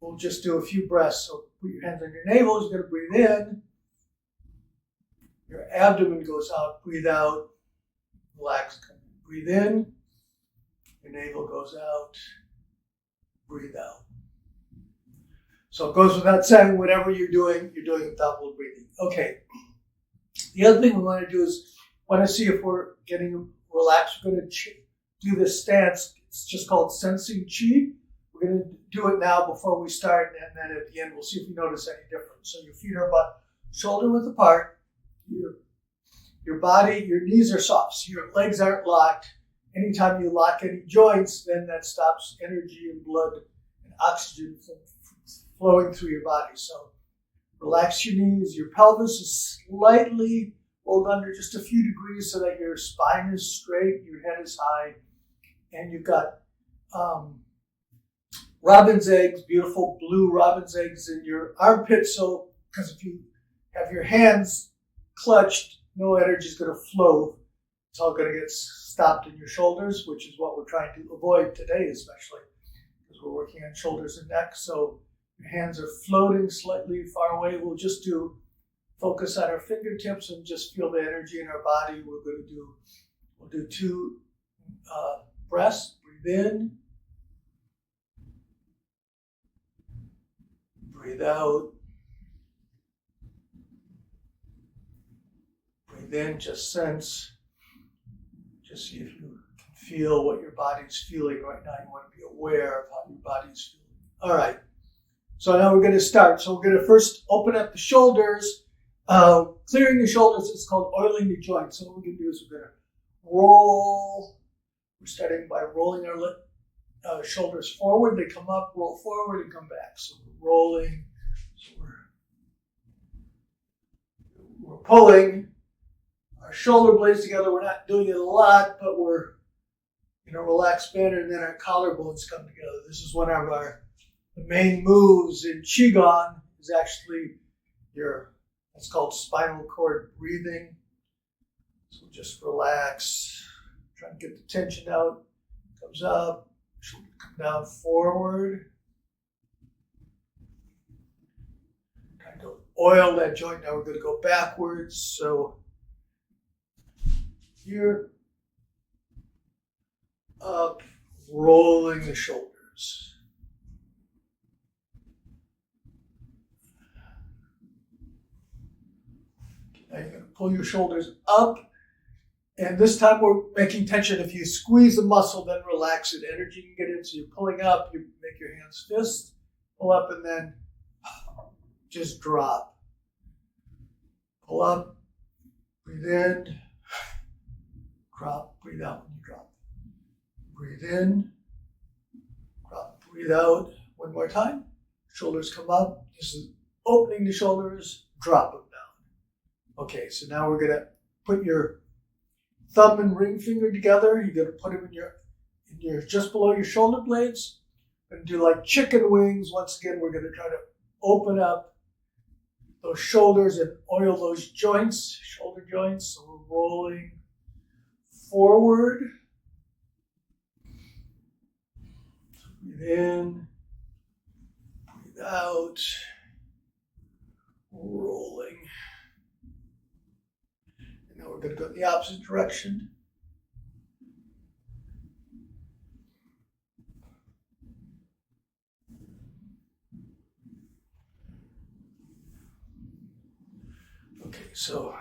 we'll just do a few breaths. So put your hands on your navel. You're going to breathe in. Your abdomen goes out. Breathe out. Relax. Breathe in. Your navel goes out. Breathe out. So it goes without saying, whatever you're doing without breathing. Okay. The other thing we want to do is see if we're getting relaxed. We're going to do this stance. It's just called sensing chi. We're going to do it now before we start, and then at the end we'll see if you notice any difference. So your feet are about shoulder width apart. Your body, your knees are soft, so your legs aren't locked. Anytime you lock any joints, then that stops energy and blood and oxygen from flowing through your body. So relax your knees. Your pelvis is slightly rolled under just a few degrees so that your spine is straight, your head is high, and you've got robin's eggs, beautiful blue robin's eggs in your armpits. So, because if you have your hands clutched, no energy is going to flow. It's all going to get stopped in your shoulders, which is what we're trying to avoid today, especially because we're working on shoulders and neck. So your hands are floating slightly far away. We'll just focus on our fingertips and just feel the energy in our body. We'll do 2 breaths. Breathe in. Breathe out. Breathe in, just sense. Just see if you can feel what your body's feeling right now. You want to be aware of how your body's feeling. All right. So now we're going to start. So we're going to first open up the shoulders. Clearing the shoulders is called oiling the joints. So what we're going to do is we're going to roll. We're starting by rolling our shoulders forward. They come up, roll forward, and come back. So we're rolling. So we're pulling our shoulder blades together. We're not doing it a lot, but we're in a relaxed manner, and then our collarbones come together. This is one of the main moves in Qigong is actually it's called spinal cord breathing. So just relax, try to get the tension out. Comes up, shoulder come down forward. Trying to oil that joint. Now we're going to go backwards. So here, up, rolling the shoulders. Now you're going to pull your shoulders up, and this time we're making tension. If you squeeze the muscle, then relax it. Energy can get in, so you're pulling up, you make your hands fist, pull up, and then just drop. Pull up, breathe in, drop, breathe out when you drop. Breathe in, drop, breathe out. One more time. Shoulders come up. This is opening the shoulders, drop them down. Okay, so now we're going to put your thumb and ring finger together. You're going to put them in your just below your shoulder blades. We're going to do like chicken wings. Once again, we're going to try to open up those shoulders and oil those joints, shoulder joints. So we're rolling forward. So breathe in, breathe out, rolling. And now we're going to go in the opposite direction. Okay, so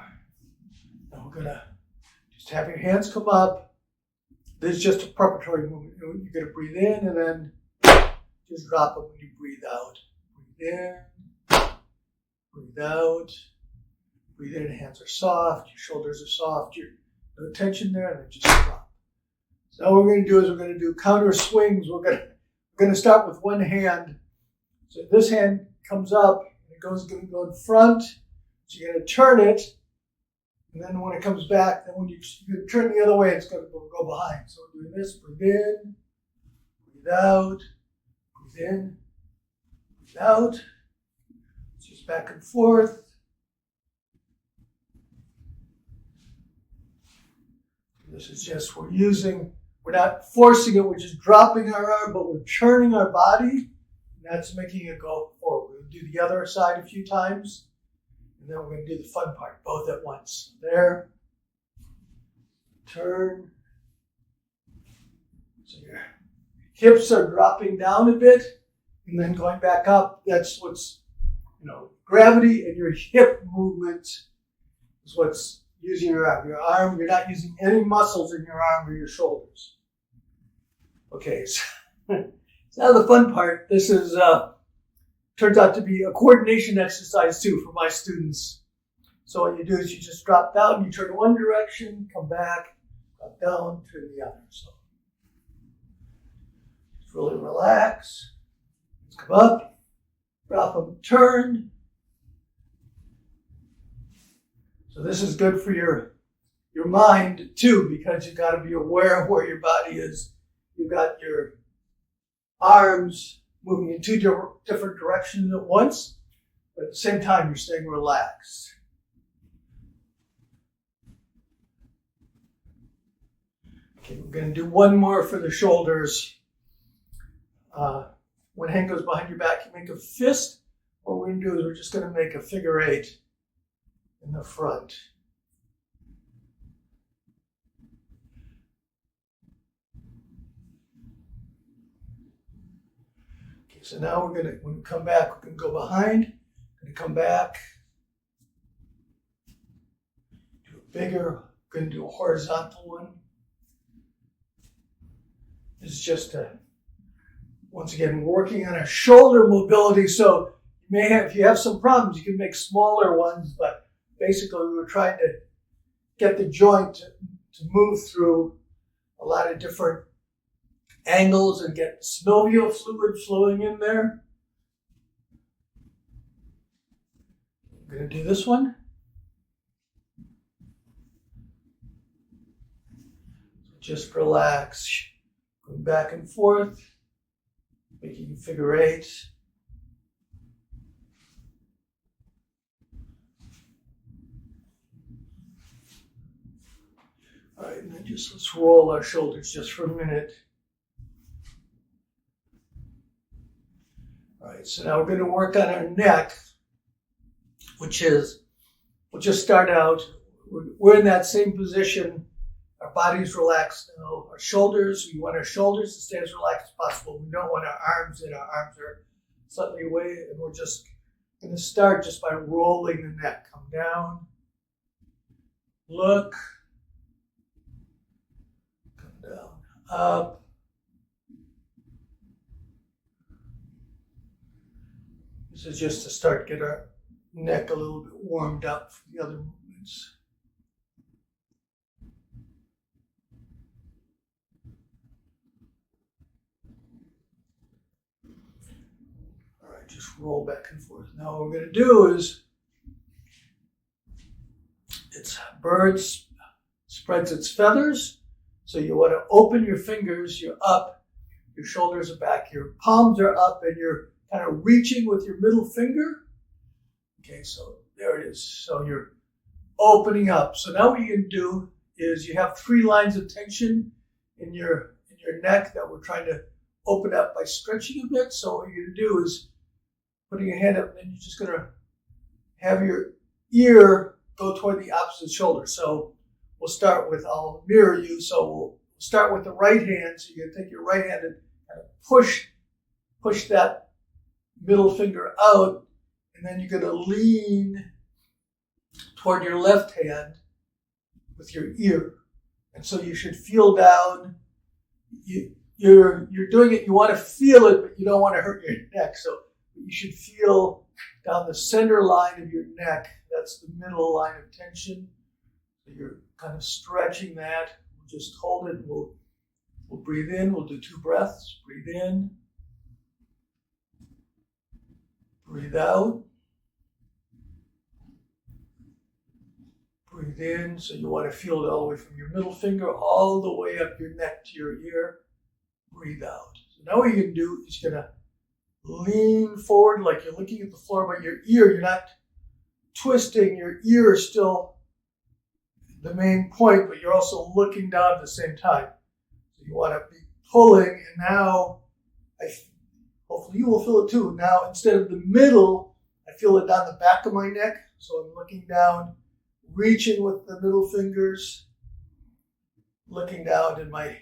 now we're going to just have your hands come up. This is just a preparatory movement. You're going to breathe in and then just drop them when you breathe out. Breathe in, breathe out. Breathe in, hands are soft, your shoulders are soft, no tension there, and then just drop. So now what we're going to do is we're going to do counter swings. We're going to start with one hand. So this hand comes up, and it's going to go in front. So you're going to turn it, and then when it comes back, then when you turn the other way, it's going to go behind. So we're doing this, breathe in, breathe out, breathe in, breathe out. It's just back and forth. This is just, we're not forcing it, we're just dropping our arm, but we're turning our body. That's making it go forward. We'll do the other side a few times, and then we're going to do the fun part, both at once. There, turn. So your hips are dropping down a bit, and then going back up. That's what's, gravity and your hip movement is what's using your arm. Your arm, you're not using any muscles in your arm or your shoulders. Okay, so now the fun part. This is turns out to be a coordination exercise too for my students. So what you do is you just drop down, you turn one direction, come back, drop down, turn the other. So just really relax. Let's come up, drop them, turn. So this is good for your mind too, because you've got to be aware of where your body is. You've got your arms moving in two different directions at once, but at the same time you're staying relaxed. Okay, we're going to do one more for the shoulders. When hand goes behind your back, you make a fist. What we're going to do is we're just going to make a figure 8 in the front. Okay, so now when we come back, we're going to go behind, going to come back, do a bigger, going to do a horizontal one. This is just once again, working on a shoulder mobility. So if you have some problems, you can make smaller ones, but basically we were trying to get the joint to move through a lot of different angles and get synovial fluid flowing in there. I'm going to do this one. Just relax, going back and forth, making a figure 8. All right, and then let's roll our shoulders just for a minute. All right, so now we're going to work on our neck, which is, we'll just start out, we're in that same position. Our body's relaxed now. Our shoulders, we want our shoulders to stay as relaxed as possible. We don't want our arms in. Our arms are slightly away, and we're just going to start just by rolling the neck. Come down, look, come down, up. This is just to start get our neck a little bit warmed up for the other movements. Just roll back and forth. Now what we're going to do is, bird spreads its feathers. So you want to open your fingers, you're up, your shoulders are back, your palms are up, and you're kind of reaching with your middle finger. Okay, so there it is. So you're opening up. So now what you can do is you have 3 lines of tension in your neck that we're trying to open up by stretching a bit. So what you're going to do is putting your hand up, and then you're just going to have your ear go toward the opposite shoulder. So we'll start with, I'll mirror you. So we'll start with the right hand. So you're going to take your right hand and kind of push that middle finger out, and then you're going to lean toward your left hand with your ear. And so you should feel down. You're doing it, you want to feel it, but you don't want to hurt your neck. So you should feel down the center line of your neck. That's the middle line of tension. So you're kind of stretching that. We'll just hold it. We'll breathe in. We'll do 2 breaths. Breathe in. Breathe out. Breathe in. So you want to feel it all the way from your middle finger all the way up your neck to your ear. Breathe out. So now what you can do is you're going to lean forward like you're looking at the floor, but your ear, you're not twisting. Your ear is still the main point, but you're also looking down at the same time. So you want to be pulling, and now hopefully hopefully you will feel it too. Now, instead of the middle, I feel it down the back of my neck. So I'm looking down, reaching with the middle fingers, looking down, and my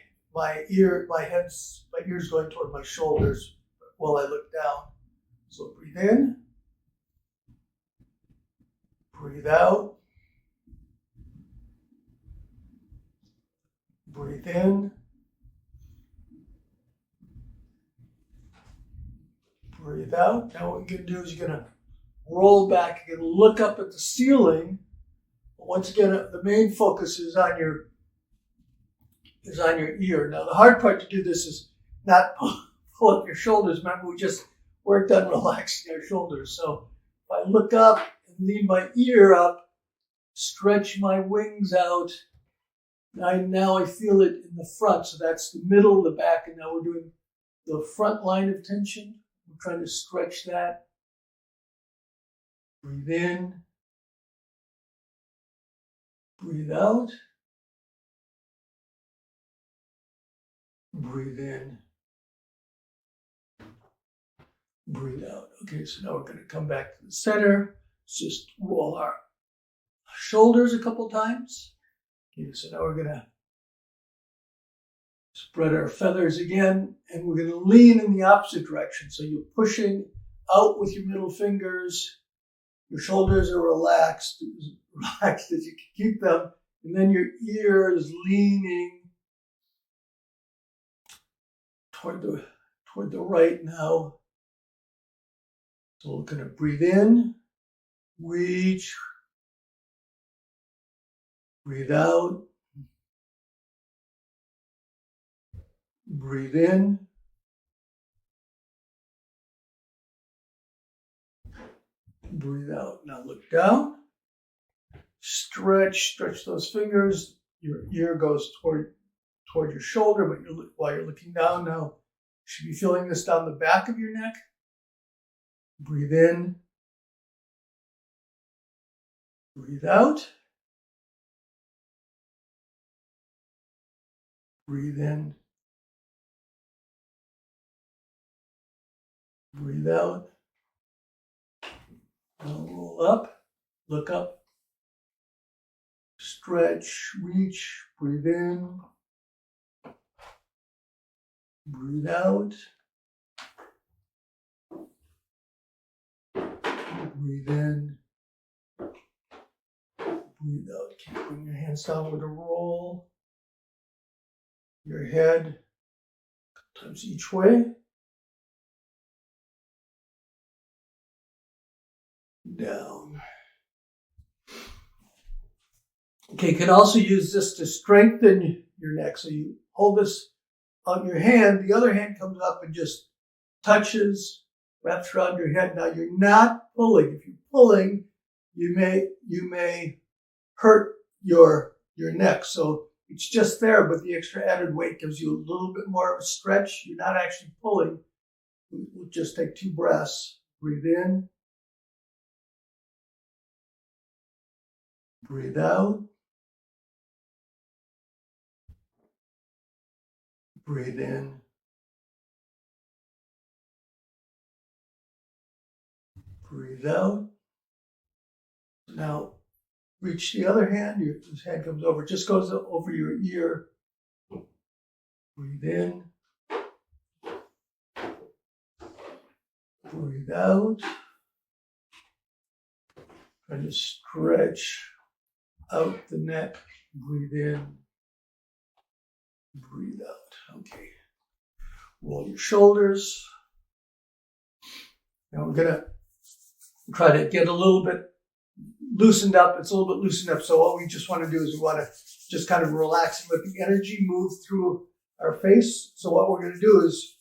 ears going toward my shoulders while I look down. So breathe in, breathe out, breathe in, breathe out. Now what you're going to do is you're going to roll back. You're going to look up at the ceiling. Once again, the main focus is on your ear. Now the hard part to do this is not pull up your shoulders. Remember, we just worked on relaxing our shoulders. So if I look up and lean my ear up, stretch my wings out, now I feel it in the front. So that's the middle, the back, and now we're doing the front line of tension. We're trying to stretch that. Breathe in. Breathe out. Breathe in. Breathe out. Okay, so now we're going to come back to the center. Let's just roll our shoulders a couple times. Okay, so now we're going to spread our feathers again, and we're going to lean in the opposite direction. So you're pushing out with your middle fingers. Your shoulders are relaxed as you can keep them. And then your ear is leaning toward the right now. So we're going to breathe in, reach, breathe out, breathe in, breathe out. Now look down, stretch those fingers. Your ear goes toward your shoulder, but while you're looking down now, you should be feeling this down the back of your neck. Breathe in, breathe out, breathe in, breathe out. Now roll up, look up, stretch, reach, breathe in, breathe out, breathe in, breathe out. Keep bringing your hands down with a roll. Your head, times each way. Down. Okay, you can also use this to strengthen your neck. So you hold this on your hand, the other hand comes up and just touches, wraps around your head. Now you're not pulling. If you're pulling, you may hurt your neck. So it's just there, but the extra added weight gives you a little bit more of a stretch. You're not actually pulling. We'll just take 2 breaths. Breathe in. Breathe out. Breathe in. Breathe out. Now, reach the other hand. This hand comes over, just goes over your ear. Breathe in. Breathe out. Try to stretch out the neck. Breathe in. Breathe out. Okay. Roll your shoulders. Now we're going to try to get a little bit loosened up. It's a little bit loosened up. So what we just want to do is we want to just kind of relax and let the energy move through our face. So what we're going to do is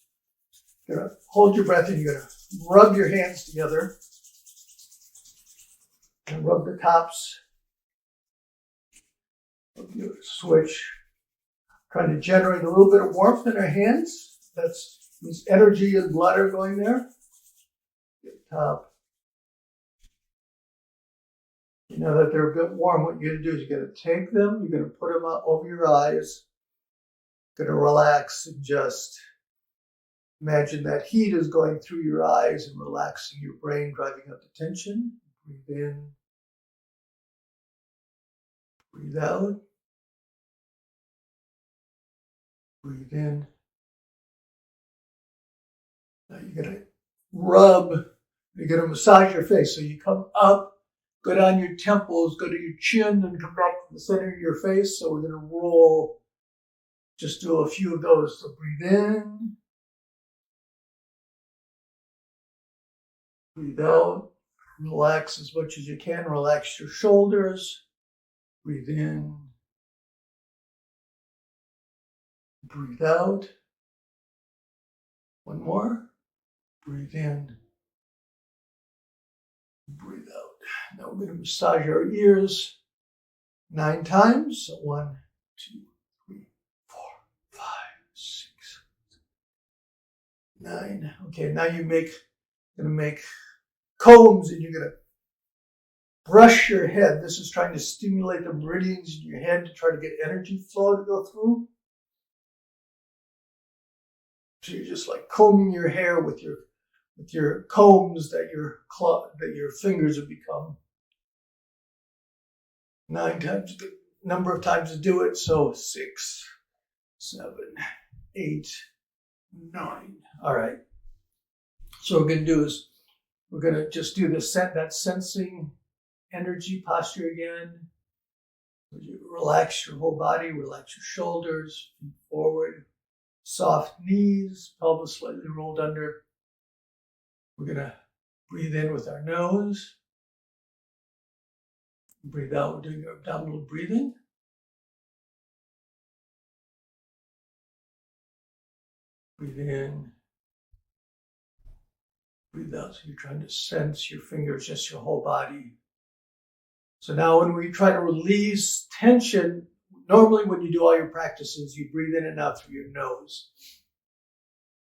you're going to hold your breath and you're going to rub your hands together and rub the tops of your switch. Trying to generate a little bit of warmth in our hands. That's means energy and blood are going there. Get top. Now that they're a bit warm, what you're going to do is you're going to take them, you're going to put them out over your eyes, you're going to relax and just Imagine that heat is going through your eyes and relaxing your brain, driving out the tension. Breathe in. Breathe out. Breathe in. Now you're going to you're going to massage your face. So you come up, go down your temples, go to your chin, and come back to the center of your face. So we're going to roll, just do a few of those. So breathe in. Breathe out. Relax as much as you can. Relax your shoulders. Breathe in. Breathe out. One more. Breathe in. Breathe out. Now we're going to massage our ears 9 times. So 1, 2, 3, 4, 5, 6, 9. Okay, now you're going to make combs, and you're going to brush your head. This is trying to stimulate the meridians in your head to try to get energy flow to go through. So you're just like combing your hair with your combs that your fingers have become. 9 times, the number of times to do it. So 6, 7, 8, 9. All right. So what we're going to do is we're going to just do that sensing energy posture again. You relax your whole body, relax your shoulders, feet forward, soft knees, pelvis slightly rolled under. We're going to breathe in with our nose. Breathe out. We're doing our abdominal breathing. Breathe in. Breathe out. So you're trying to sense your fingers, just your whole body. So now when we try to release tension, normally when you do all your practices, you breathe in and out through your nose.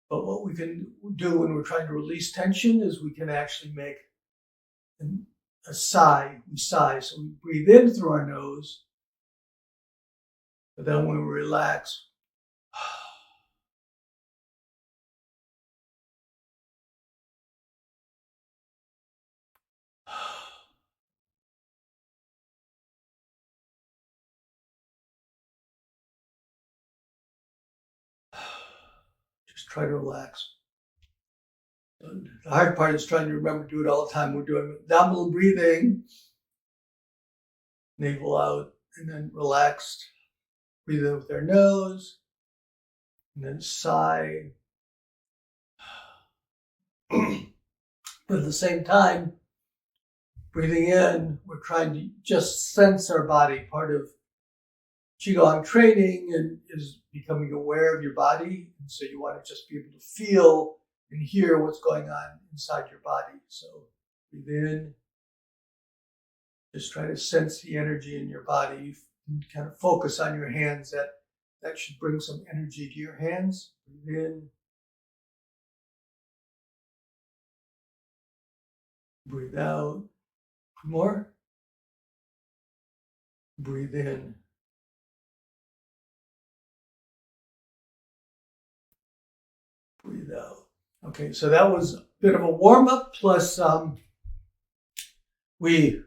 But what we can do when we're trying to release tension is we can actually make a sigh. We sigh. So we breathe in through our nose. But then when we relax, just try to relax. And the hard part is trying to remember to do it all the time. We're doing abdominal breathing, navel out, and then relaxed. Breathe in with our nose, and then sigh. But at the same time, breathing in, we're trying to just sense our body. Part of Qigong training and is becoming aware of your body. And so you want to just be able to feel and hear what's going on inside your body. So breathe in. Just try to sense the energy in your body and kind of focus on your hands. That should bring some energy to your hands. Breathe in. Breathe out. More. Breathe in. Breathe out. Okay, so that was a bit of a warm-up, plus we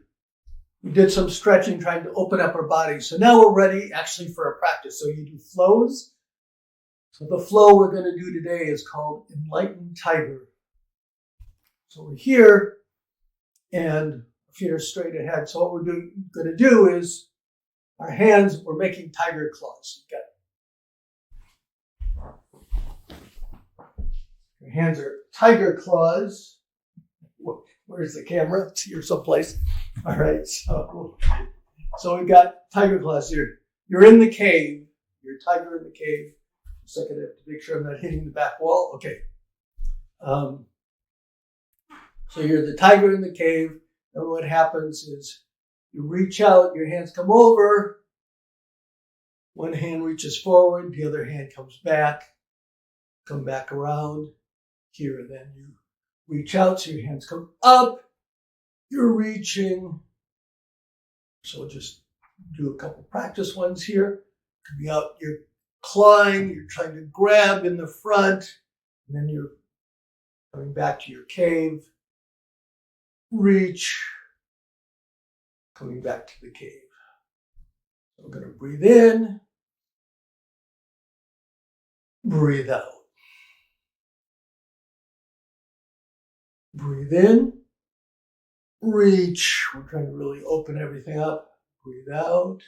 did some stretching trying to open up our body. So now we're ready actually for a practice. So you do flows. So the flow we're going to do today is called Enlightened Tiger. So we're here and feet are straight ahead. So what we're going to do is our hands, we're making tiger claws. Your hands are tiger claws. Where's the camera? It's here someplace. All right, so we've got tiger claws here. You're in the cave. You're a tiger in the cave. A second, I have to make sure I'm not hitting the back wall. Okay. So you're the tiger in the cave. And what happens is you reach out, your hands come over. One hand reaches forward, the other hand comes back. Come back around. Here, then you reach out, so your hands come up. You're reaching. So we'll just do a couple practice ones here. Could be out, you're clawing, you're trying to grab in the front. And then you're coming back to your cave, reach, coming back to the cave. So we're going to breathe in, breathe out. Breathe in, reach. We're trying to really open everything up. Breathe out.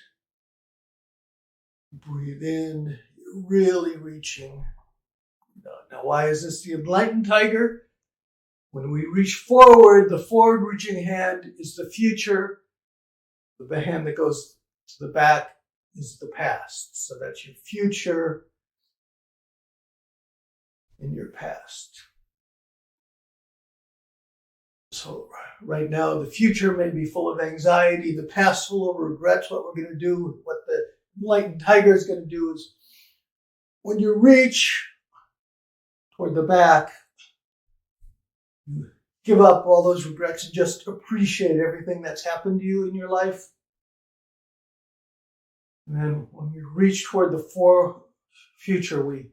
Breathe in. You're really reaching. Now, why is this the enlightened tiger? When we reach forward, the forward reaching hand is the future. The hand that goes to the back is the past. So that's your future and your past. So right now, the future may be full of anxiety, the past full of regrets. What we're going to do, what the enlightened tiger is going to do is when you reach toward the back, give up all those regrets and just appreciate everything that's happened to you in your life. And then when we reach toward the future, we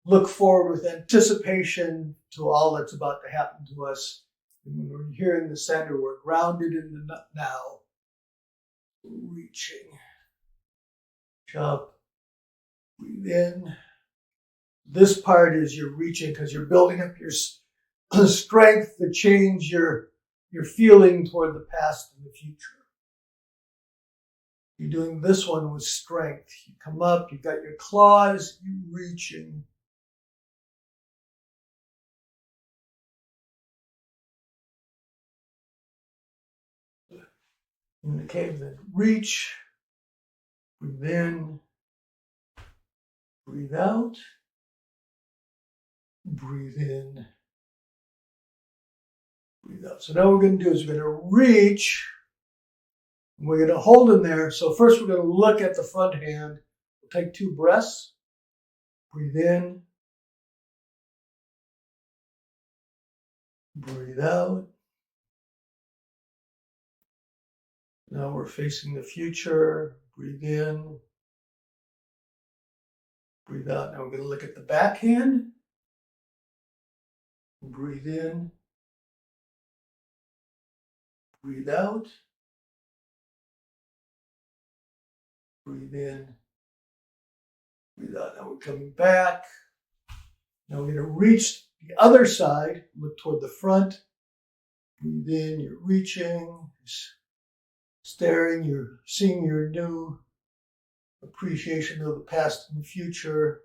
look forward with anticipation to all that's about to happen to us. And when we're here in the center, we're grounded in the now, reaching. Up, breathe in. This part is you're reaching because you're building up your strength to change your feeling toward the past and the future. You're doing this one with strength. You come up, you've got your claws, you're reaching. In the cave, then reach, breathe in, breathe out, breathe in, breathe out. So now what we're going to do is we're going to reach, and we're going to hold in there. So first we're going to look at the front hand. We'll take 2 breaths, breathe in, breathe out. Now we're facing the future. Breathe in. Breathe out. Now we're going to look at the back hand. Breathe in. Breathe out. Breathe in. Breathe out. Now we're coming back. Now we're going to reach the other side. Look toward the front. Breathe in. You're reaching. Staring. You're seeing your new appreciation of the past and the future.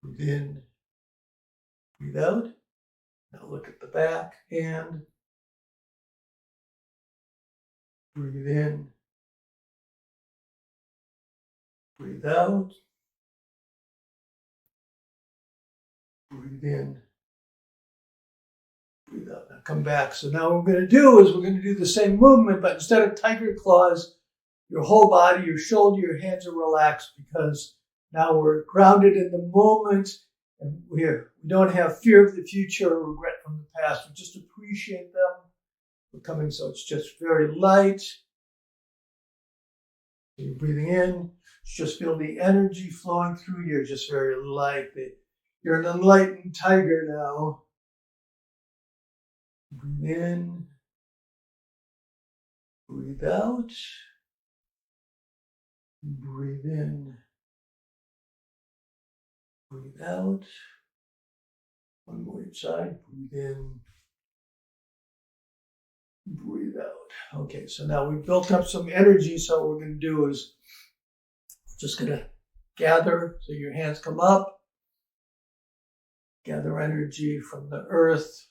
Breathe in. Breathe out. Now look at the back hand. Breathe in. Breathe out. Breathe in. Breathe out. Now come back. So now what we're going to do is we're going to do the same movement, but instead of tiger claws, your whole body, your shoulder, your hands are relaxed because now we're grounded in the moment and we don't have fear of the future or regret from the past. We just appreciate them. We're coming, so it's just very light. You're breathing in. Just feel the energy flowing through you. You're just very light. You're an enlightened tiger now. Breathe in. Breathe out. Breathe in. Breathe out. One more each side. Breathe in. Breathe out. Okay, so now we've built up some energy. So what we're going to do is just going to gather. So your hands come up. Gather energy from the earth.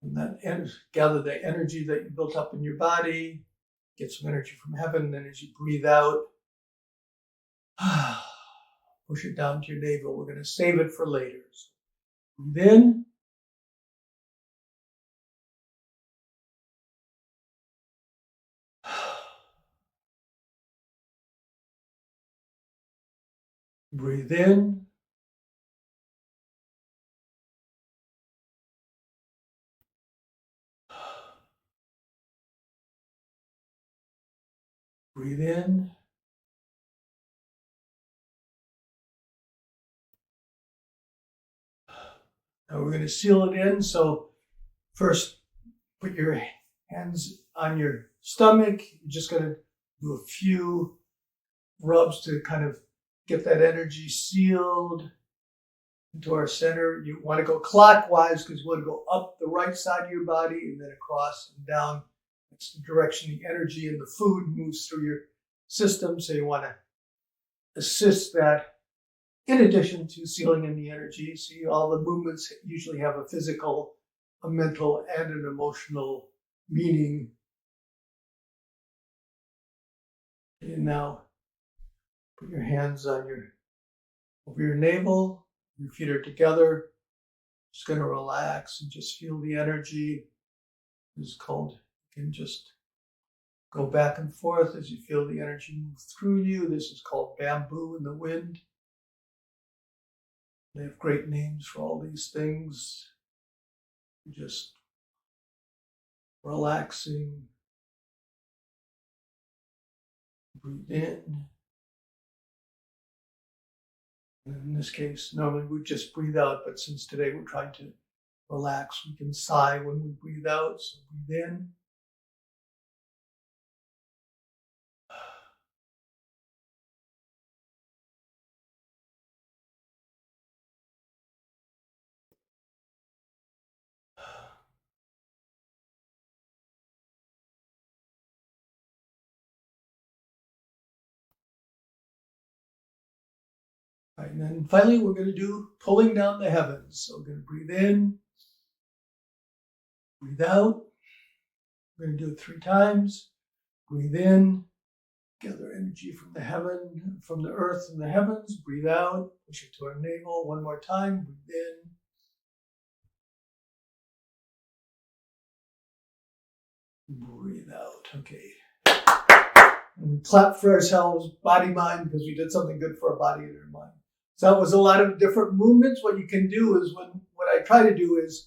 And then gather the energy that you built up in your body. Get some energy from heaven. Then as you breathe out, push it down to your navel. We're going to save it for later. So breathe in. Breathe in. Breathe in. And we're going to seal it in. So first, put your hands on your stomach. You're just going to do a few rubs to kind of get that energy sealed into our center. You want to go clockwise because you want to go up the right side of your body and then across and down. That's the direction the energy and the food moves through your system. So you want to assist that in addition to sealing in the energy. See, all the movements usually have a physical, a mental, and an emotional meaning. And now put your hands on over your navel. Your feet are together. Just going to relax and just feel the energy. It's called, you can just go back and forth as you feel the energy move through you. This is called bamboo in the wind. They have great names for all these things. Just relaxing. Breathe in. And in this case, normally we just breathe out, but since today we're trying to relax, we can sigh when we breathe out. So breathe in. Right, and then finally, we're going to do pulling down the heavens. So we're going to breathe in, breathe out. We're going to do it 3 times. Breathe in, gather energy from the earth and the heavens. Breathe out, push it to our navel. 1 more time. Breathe in, breathe out. Okay. And we clap for ourselves, body, mind, because we did something good for our body and our mind. So that was a lot of different movements. What you can do is what I try to do is